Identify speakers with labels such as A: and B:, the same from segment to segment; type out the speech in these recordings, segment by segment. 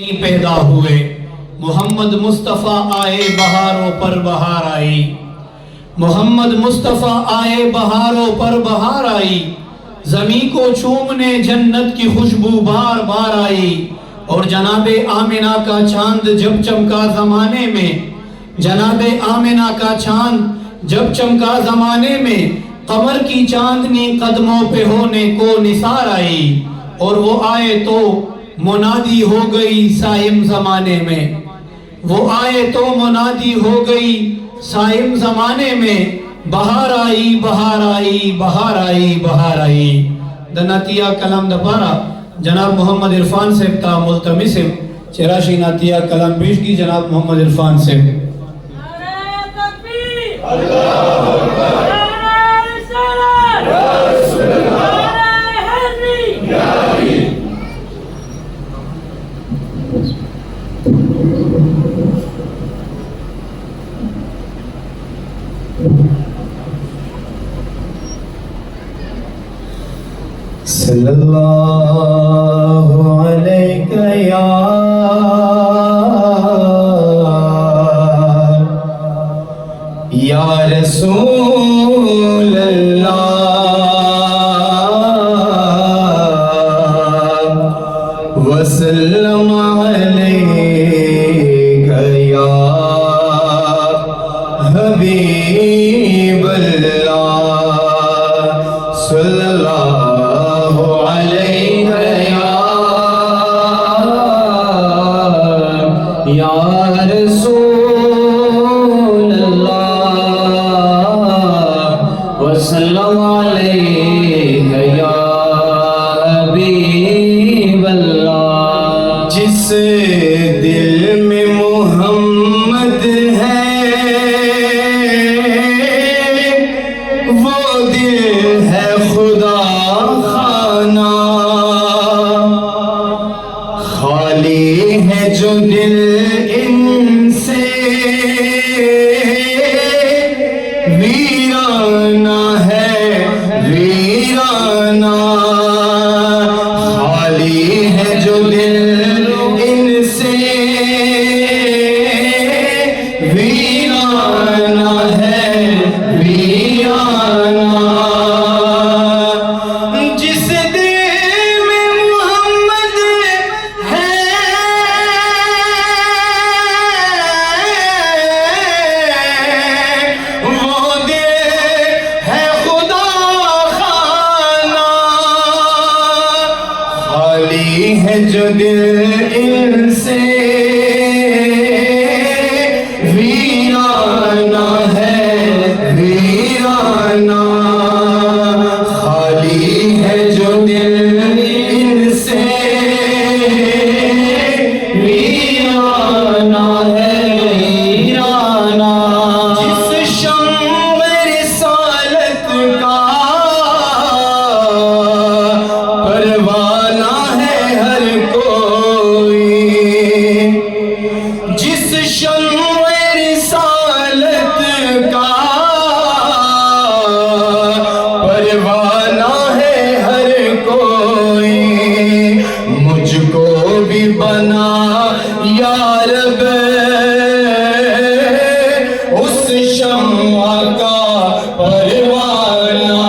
A: پیدا ہوئے محمد مصطفیٰ آئے بہاروں پر بہار آئی، محمد مصطفیٰ آئے بہاروں پر بہار آئی، زمین کو چومنے جنت کی خوشبو بار بار آئی، اور جناب آمنہ کا چاند جب چمکا زمانے میں، جناب آمنہ کا چاند جب چمکا زمانے میں، قمر کی چاندنی قدموں پہ ہونے کو نثار آئی، اور وہ آئے تو منادی ہو گئی سائم زمانے میں، وہ آئے تو منادی ہو گئی سائم زمانے میں، بہار آئی بہار آئی بہار آئی بہار آئی۔ دناتیہ کلام دپارا جناب محمد عرفان صاحب تا ملتمسم چراشی ناتیہ کلام پیش کی جناب محمد عرفان صاحب۔
B: صلی اللہ علیہ یا رسول اللہ وسلم علیہ یا حبیب اللہ صلی اللہ یا رسول اللہ وسلم علیہ یا حبیب اللہ۔ جس دل میں محمد ہے وہ دل ہے خدا خانہ، خالی ہے جو دل ان سے ویرانہ ہے ویرانہ، خالی ہے جو دل ان سے ویرانہ ہے ویرانہ۔ جس دل میں محمد ہے وہ دل ہے خدا خانہ، خالی ہے جو دل ان سے ویرانہ ہے ویرانہ، خالی ہے جو دل ان سے ویرانہ ہے ویرانہ۔ جس شمع رسالت کا پروانہ ہے ہر کوئی، جس شمع رسالت کا پروانہ ہے ہر کوئی، مجھ کو بھی بنا یا رب اس شمع کا پروانہ،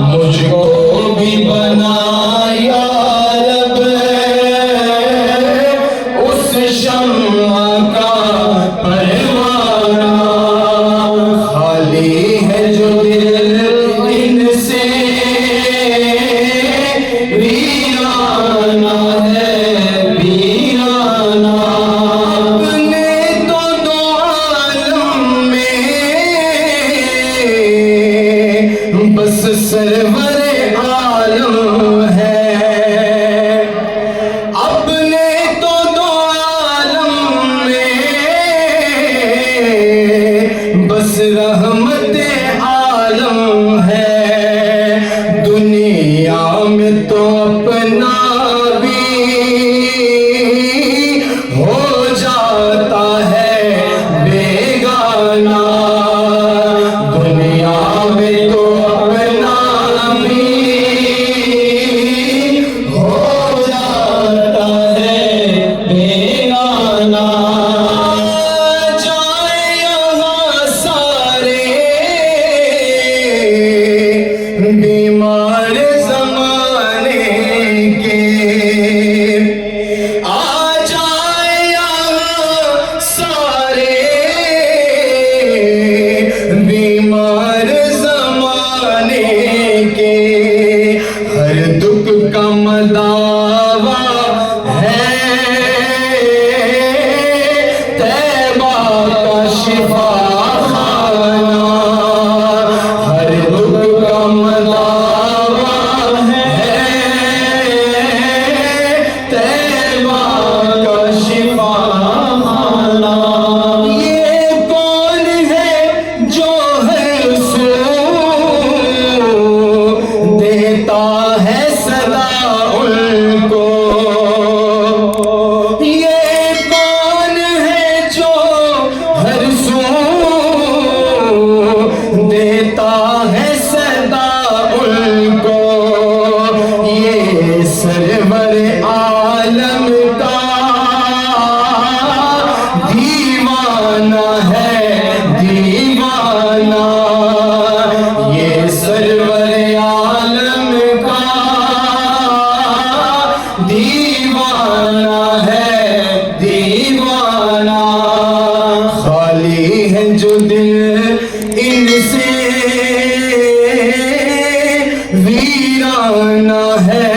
B: مجھ کو بھی بنا یا رب اس شمع کا پروانہ، خالی ہے جو دل ان سے ویرانہ ہے ویرانہ۔ شفا خانہ، ہر دکھ کا مداوا ہے، طیبہ کا شفا خانہ۔ یہ کون ہے جو ہر سو دیتا ہے صدا ان کو؟ یہ کون ہے جو ہر سو دیتا ہے صدا ان کو؟ یہ سرور عالم کا دیوانہ ہے، دیوانہ، یہ سرور عالم کا دیوانہ ہے، دیوانہ۔ خالی ہے جو دل ان سے، ویرانہ ہے،